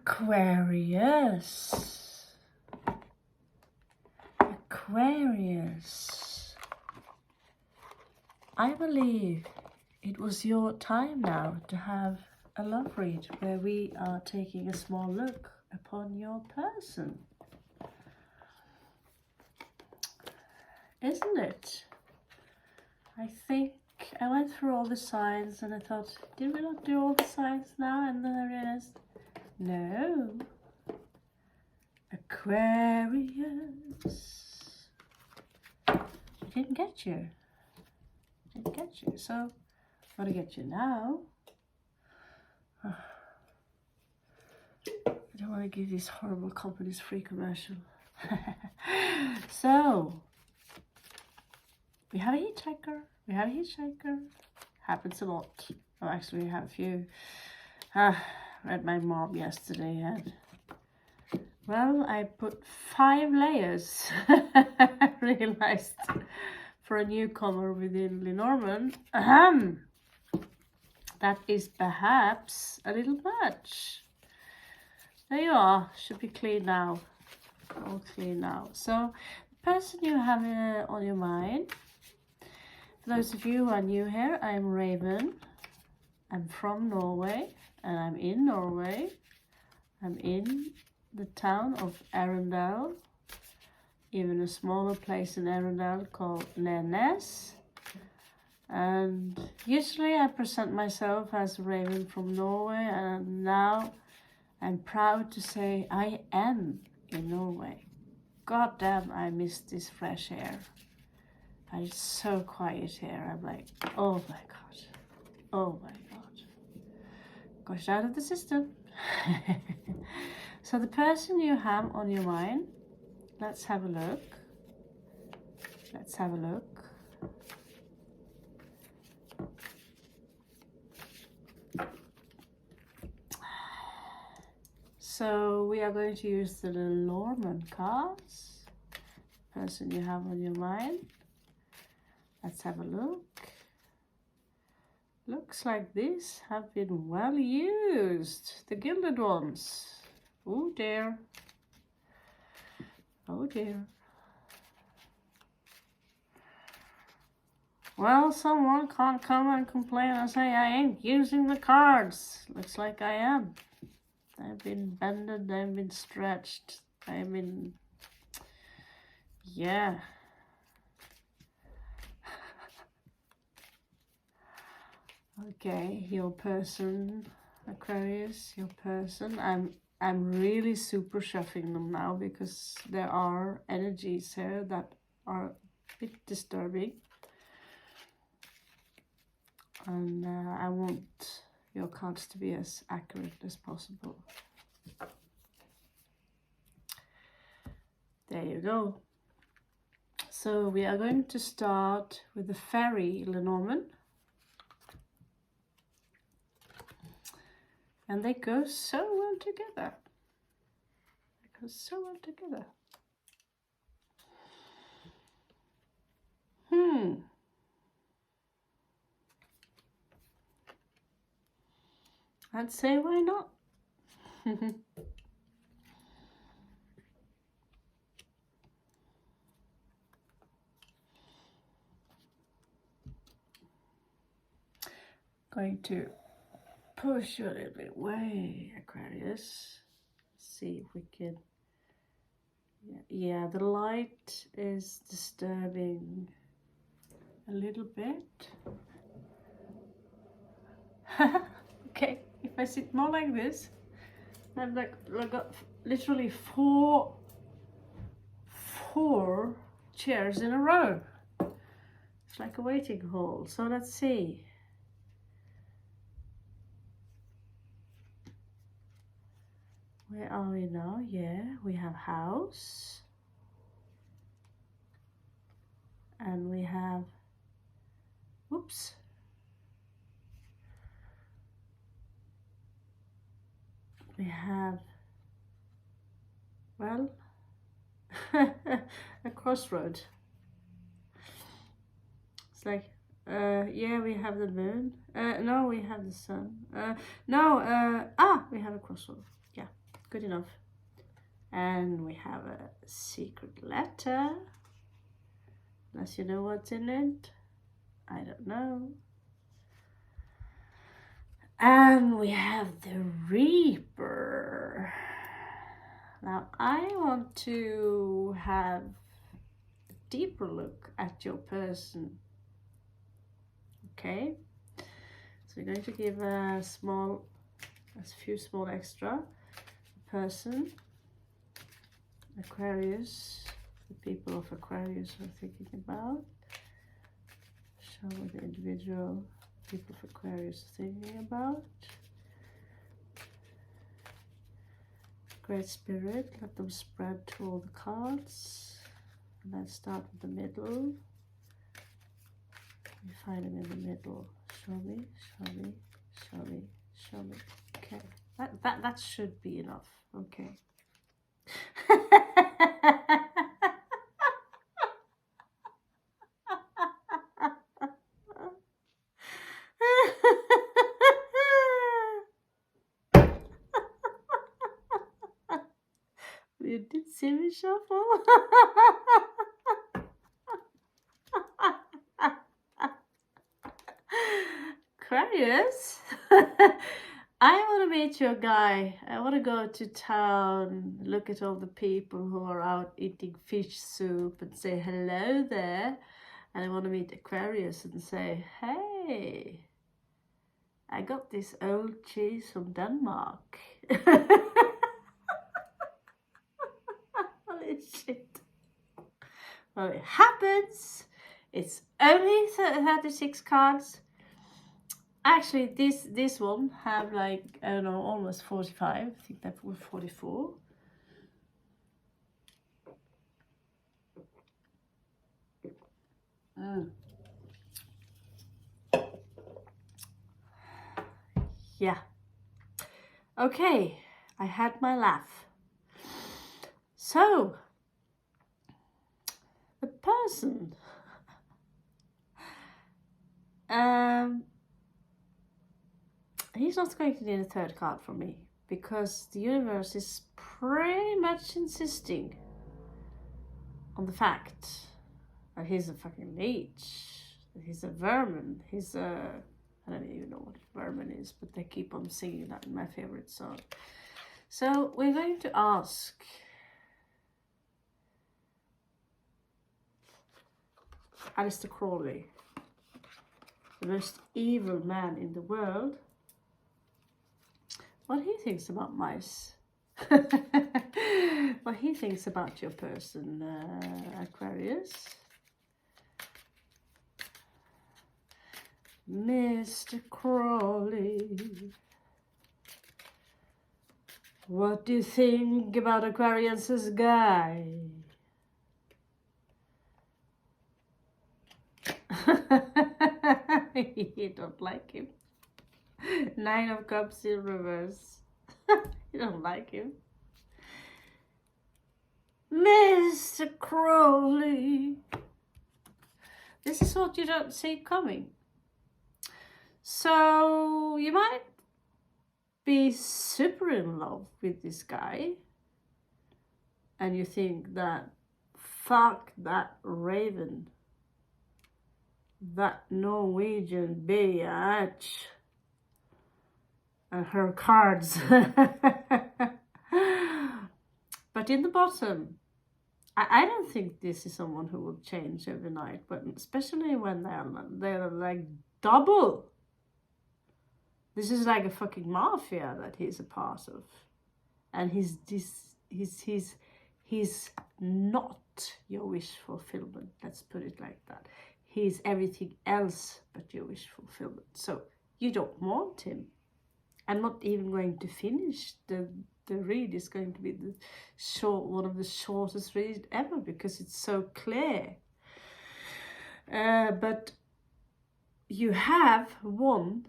Aquarius. Aquarius. I believe it was your time now to have a love read where we are taking a small look upon your person. Isn't it? I think I went through all the signs and I thought, did we not do all the signs now? And then I realized, no. Aquarius. It didn't get you. It didn't get you. So I'm gonna get you now. I don't want to give these horrible companies free commercial. So we have a hitchhiker. We have a hitchhiker. Happens a lot. Oh, actually, we have a few. Read my mom yesterday and well, I put 5 layers. I realized for a newcomer within Lenormand, that is perhaps a little much. There you are. Should be clean now. All clean now. So, the person you have on your mind. For those of you who are new here, I'm Raven. I'm from Norway, and I'm in Norway. I'm in the town of Arendal, even a smaller place in Arendal called Nenes. And usually I present myself as Raven from Norway, and now I'm proud to say I am in Norway. God damn, I miss this fresh air. And it's so quiet here. I'm like, oh my God. Oh my God. Got it out of the system. So the person you have on your mind, let's have a look. Let's have a look. So we are going to use the Lenormand cards. Person you have on your mind. Let's have a look. Looks like these have been well used. The gilded ones. Oh dear. Oh dear. Well, someone can't come and complain and say I ain't using the cards. Looks like I am. They've been bended, they've been stretched, they've been... Yeah. Okay, your person, Aquarius, your person. I'm really super shuffling them now because there are energies here that are a bit disturbing. And I want your cards to be as accurate as possible. There you go. So we are going to start with the fairy Lenormand. And they go so well together. They go so well together. I'd say why not? Going to push you a little bit away, Aquarius. See if we can. Yeah, the light is disturbing a little bit. Okay, if I sit more like this, I've got literally four chairs in a row. It's like a waiting hall. So let's see. Where are we now? Yeah, we have house. And we have, whoops. We have, well, a crossroad. It's like, yeah, we have the moon. No, we have the sun. We have a crossroad. Yeah. Good enough. And we have a secret letter. Unless you know what's in it. I don't know. And we have the Reaper. Now I want to have a deeper look at your person. Okay. So we're going to give a few small extra. Person. Aquarius. The people of Aquarius are thinking about. Show what the individual people of Aquarius are thinking about. Great Spirit, let them spread to all the cards. And let's start with the middle. You find them in the middle. Show me, show me, show me, show me. Okay, that should be enough. Okay. You did see me shuffle? Aquarius? I want to meet your guy. I want to go to town, look at all the people who are out eating fish soup and say hello there. And I want to meet Aquarius and say, hey, I got this old cheese from Denmark. Holy shit. Well, it happens. It's only 36 cards. Actually, this one have like, I don't know, almost 45. I think that was 44. Yeah. Okay, I had my laugh. So, the person. He's not going to need a third card from me because the universe is pretty much insisting on the fact that he's a fucking leech, that he's a vermin, he's a... I don't even know what vermin is, but they keep on singing that in my favorite song. So we're going to ask Aleister Crowley, the most evil man in the world, what he thinks about mice. What he thinks about your person, Aquarius. Mr. Crowley, what do you think about Aquarius's guy? You don't like him. 9 of Cups in reverse. You don't like him. Mr. Crowley. This is what you don't see coming. So you might be super in love with this guy. And you think that, fuck that raven. That Norwegian bitch. And her cards. But in the bottom, I don't think this is someone who will change overnight, but especially when they're like double. This is like a fucking mafia that he's a part of. And he's not your wish fulfillment. Let's put it like that. He's everything else but your wish fulfillment. So you don't want him. I'm not even going to finish the read. It's going to be one of the shortest reads ever because it's so clear. But you have won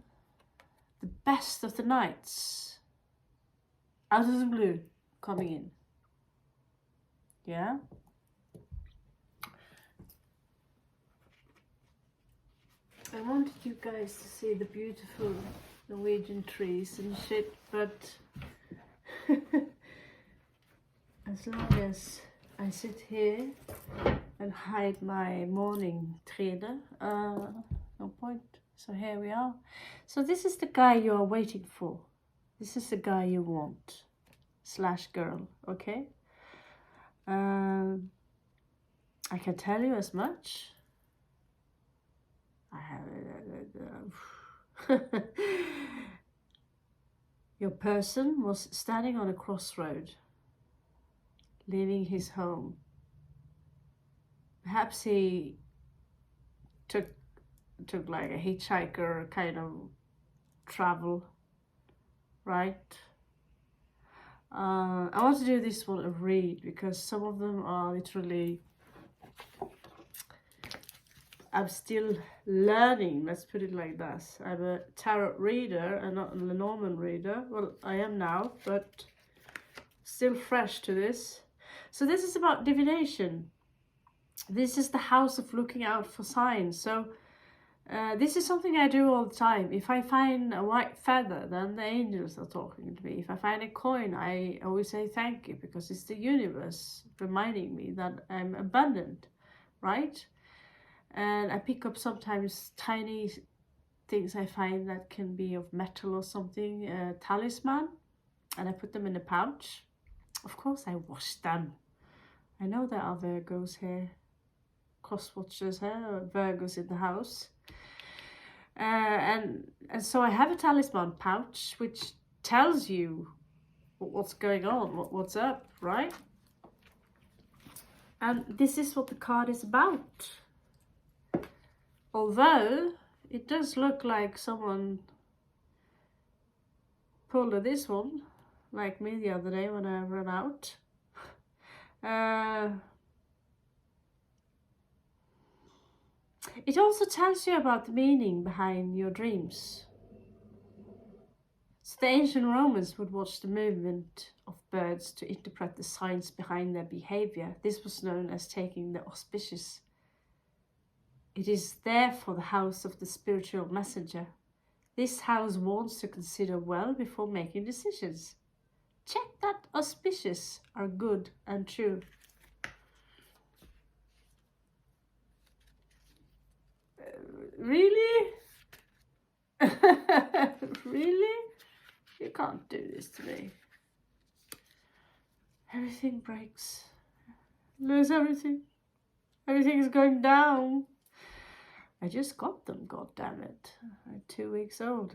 the best of the nights out of the blue coming in. Yeah. I wanted you guys to see the beautiful Norwegian trees and shit, but as long as I sit here and hide my morning trader, no point. So here we are. So this is the guy you are waiting for. This is the guy you want, slash girl, okay? I can tell you as much. I have your person was standing on a crossroad, leaving his home. Perhaps he took like a hitchhiker kind of travel, right? I want to do this one a read because some of them are literally, I'm still learning, let's put it like that. I'm a tarot reader and not a Lenormand reader. Well, I am now, but still fresh to this. So this is about divination. This is the house of looking out for signs. So this is something I do all the time. If I find a white feather, then the angels are talking to me. If I find a coin, I always say thank you, because it's the universe reminding me that I'm abundant, right? And I pick up sometimes tiny things I find that can be of metal or something, talisman, and I put them in a pouch. Of course I wash them. I know there are Virgos here, cross watchers here, Virgos in the house. And so I have a talisman pouch which tells you what's going on, what's up, right? And this is what the card is about. Although it does look like someone pulled this one, like me the other day when I ran out. It also tells you about the meaning behind your dreams. So the ancient Romans would watch the movement of birds to interpret the signs behind their behavior. This was known as taking the auspicious. It is therefore the house of the spiritual messenger. This house wants to consider well before making decisions. Check that auspicious are good and true. Really? Really? You can't do this to me. Everything breaks. Lose everything. Everything is going down. I just got them, god damn it. I'm 2 weeks old.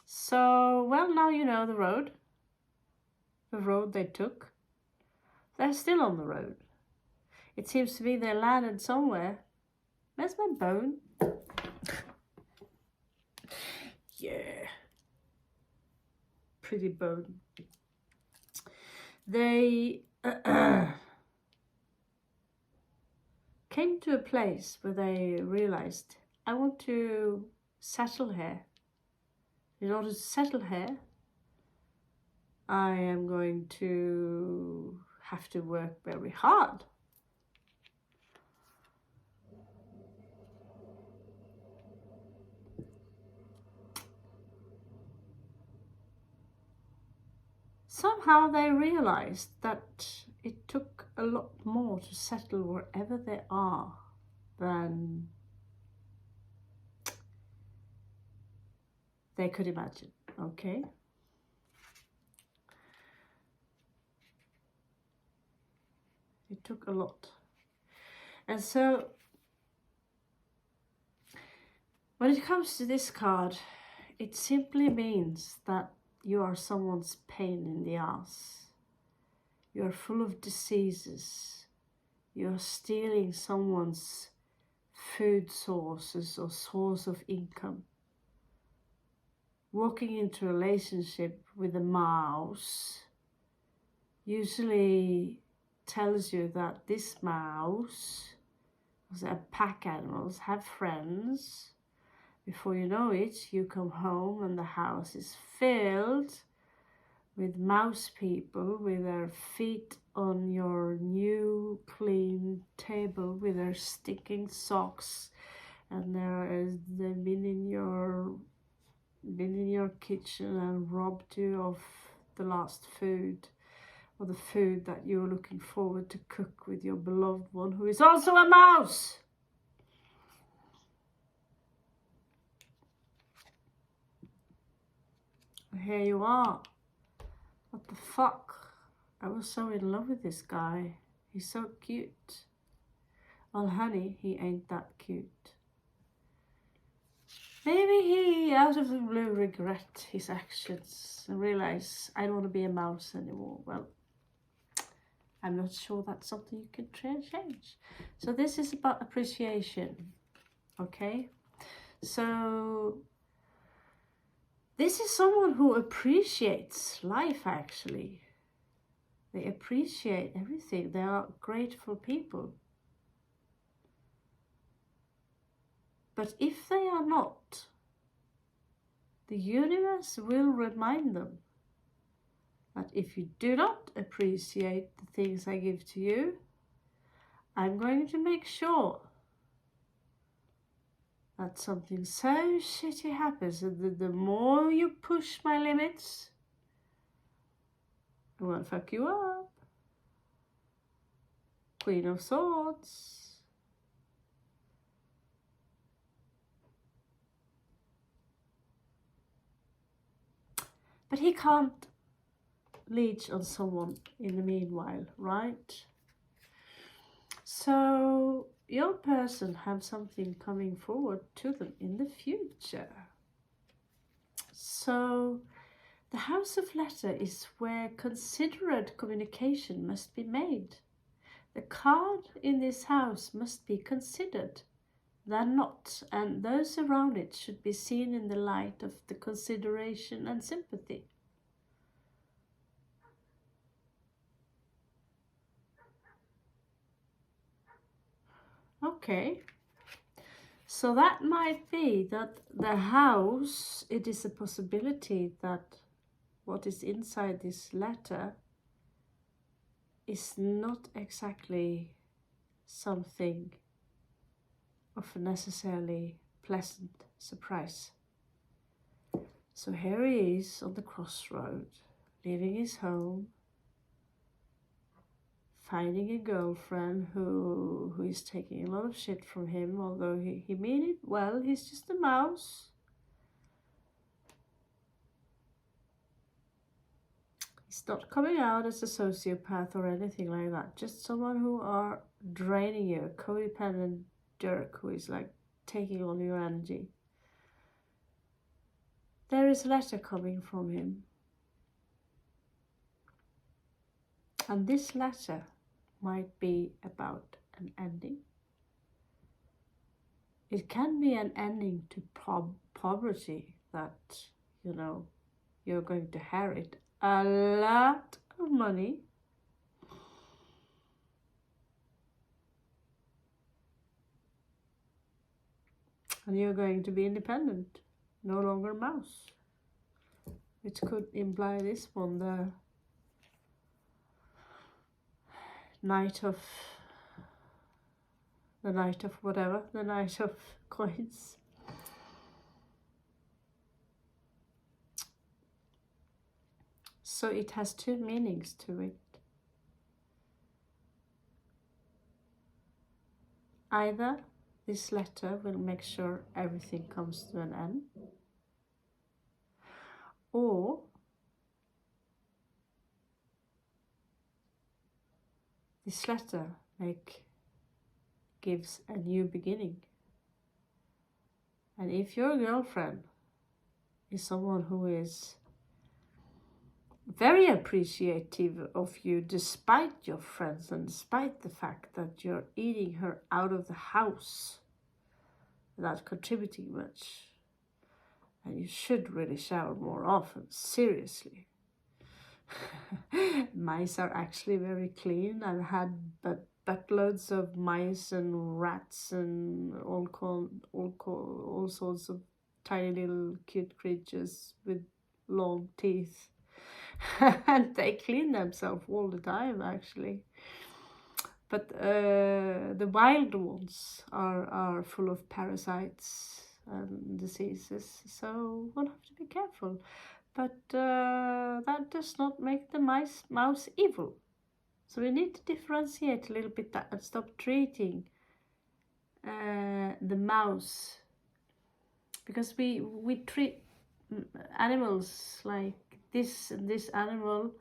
So, well, now you know the road. The road they took. They're still on the road. It seems to me they landed somewhere. Where's my bone? Yeah. Pretty bone. They came to a place where they realized, I want to settle here. In order to settle here, I am going to have to work very hard. Somehow they realized that it took a lot more to settle wherever they are than they could imagine, okay? It took a lot. And so, when it comes to this card, it simply means that you are someone's pain in the ass. You are full of diseases. You are stealing someone's food sources or source of income. Walking into a relationship with a mouse usually tells you that this mouse, as a pack animals, have friends. Before you know it, you come home and the house is filled with mouse people with their feet on your new clean table with their stinking socks, and they've been in your kitchen and robbed you of the last food, or the food that you're looking forward to cook with your beloved one, who is also a mouse. Here you are. What the fuck? I was so in love with this guy. He's so cute. Well, honey, he ain't that cute. Maybe he, out of the blue, regret his actions and realize I don't want to be a mouse anymore. Well, I'm not sure that's something you can change. So this is about appreciation, okay? So this is someone who appreciates life, actually. They appreciate everything. They are grateful people. But if they are not, the universe will remind them that if you do not appreciate the things I give to you, I'm going to make sure that something so shitty happens, and the more you push my limits, I'm gonna fuck you up. Queen of Swords. But he can't leech on someone in the meanwhile, right? So your person have something coming forward to them in the future. So the house of letter is where considerate communication must be made. The card in this house must be considered than not, and those around it should be seen in the light of the consideration and sympathy. Okay, so that might be that the house, it is a possibility that what is inside this letter is not exactly something of a necessarily pleasant surprise. So here he is on the crossroad, leaving his home, finding a girlfriend who is taking a lot of shit from him, although he mean it well. He's just a mouse. He's not coming out as a sociopath or anything like that, just someone who are draining you, a codependent jerk who is like taking all your energy. There is a letter coming from him, and this letter might be about an ending. It can be an ending to poverty, that, you know, you're going to inherit a lot of money. And you're going to be independent, no longer a mouse. Which could imply this one, the knight of whatever, the knight of coins. So it has two meanings to it. Either this letter will make sure everything comes to an end, or this letter gives a new beginning. And if your girlfriend is someone who is very appreciative of you despite your friends and despite the fact that you're eating her out of the house without contributing much, and you should really shower more often, seriously. Mice are actually very clean. I've had buttloads of mice and rats and all sorts of tiny little cute creatures with long teeth. And they clean themselves all the time, actually. But the wild ones are full of parasites and diseases, so one have to be careful. but that does not make the mouse evil. So we need to differentiate a little bit that and stop treating the mouse, because we treat animals like this and this animal,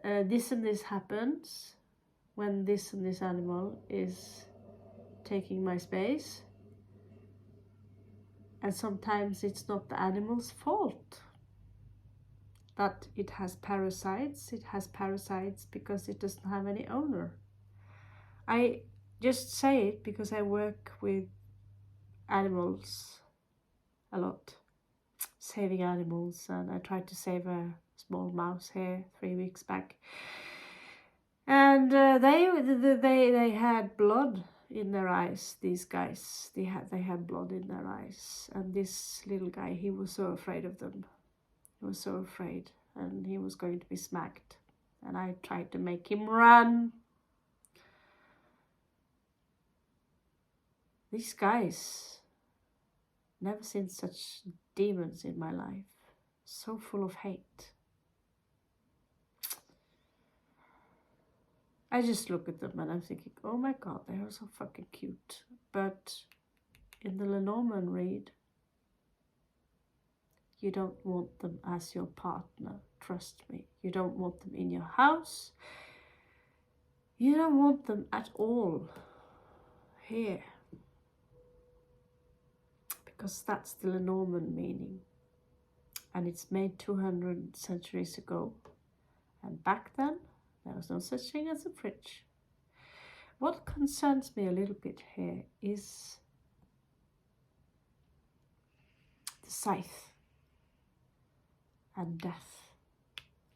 this and this happens when this and this animal is taking my space, and sometimes it's not the animal's fault that it has parasites. It has parasites because it doesn't have any owner. I just say it because I work with animals a lot, saving animals, and I tried to save a small mouse here 3 weeks back, and they had blood in their eyes. These guys, they had blood in their eyes, and this little guy, he was so afraid of them. He was so afraid, and he was going to be smacked, and I tried to make him run. These guys, never seen such demons in my life, so full of hate. I just look at them and I'm thinking, oh my god, they are so fucking cute. But in the Lenormand read, you don't want them as your partner, trust me. You don't want them in your house. You don't want them at all here. Because that's the Lenormand meaning. And it's made 200 centuries ago. And back then, there was no such thing as a fridge. What concerns me a little bit here is the scythe and death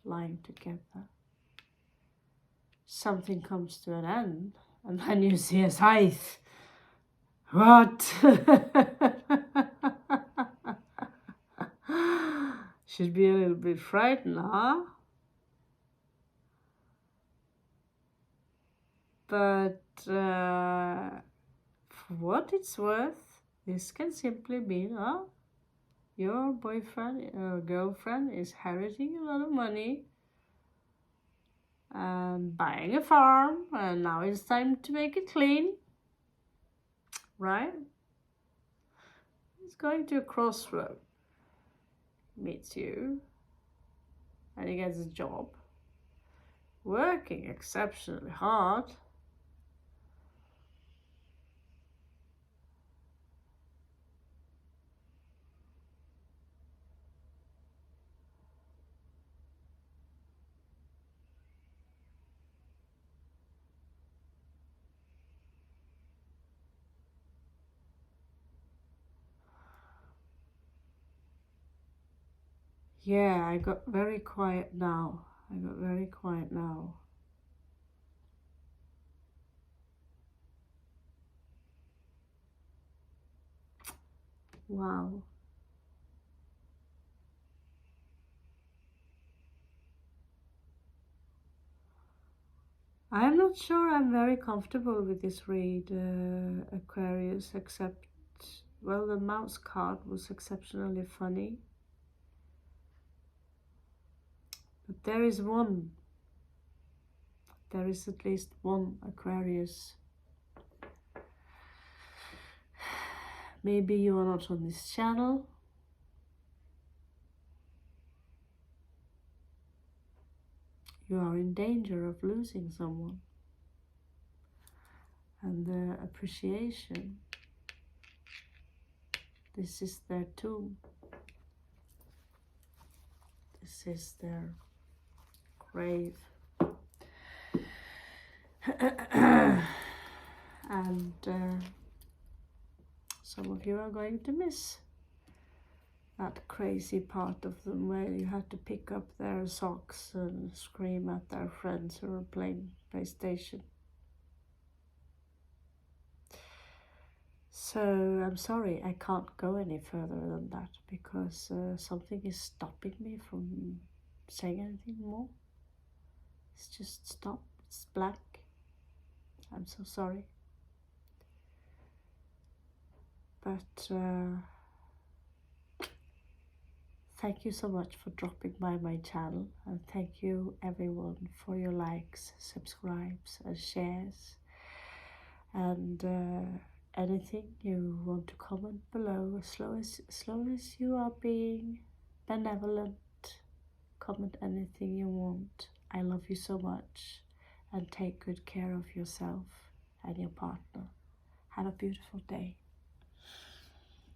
lying together. Something comes to an end, and then you see a scythe. What? Should be a little bit frightened, huh? But for what it's worth, this can simply mean, your boyfriend or girlfriend is inheriting a lot of money and buying a farm, and now it's time to make it clean, right? He's going to a crossroad, meets you, and he gets a job, working exceptionally hard. Yeah, I got very quiet now. Wow. I'm not sure I'm very comfortable with this read, Aquarius, except, well, the mouse card was exceptionally funny. But there is at least one Aquarius. Maybe you are not on this channel. You are in danger of losing someone. And the appreciation, this is their tomb. This is their grave. And some of you are going to miss that crazy part of them where you had to pick up their socks and scream at their friends who are playing PlayStation. So I'm sorry, I can't go any further than that because something is stopping me from saying anything more. It's just stopped. It's black. I'm so sorry. But Thank you so much for dropping by my channel, and thank you everyone for your likes, subscribes and shares, and anything you want to comment below, as long as you are being benevolent. Comment anything you want. I love you so much, and take good care of yourself and your partner. Have a beautiful day.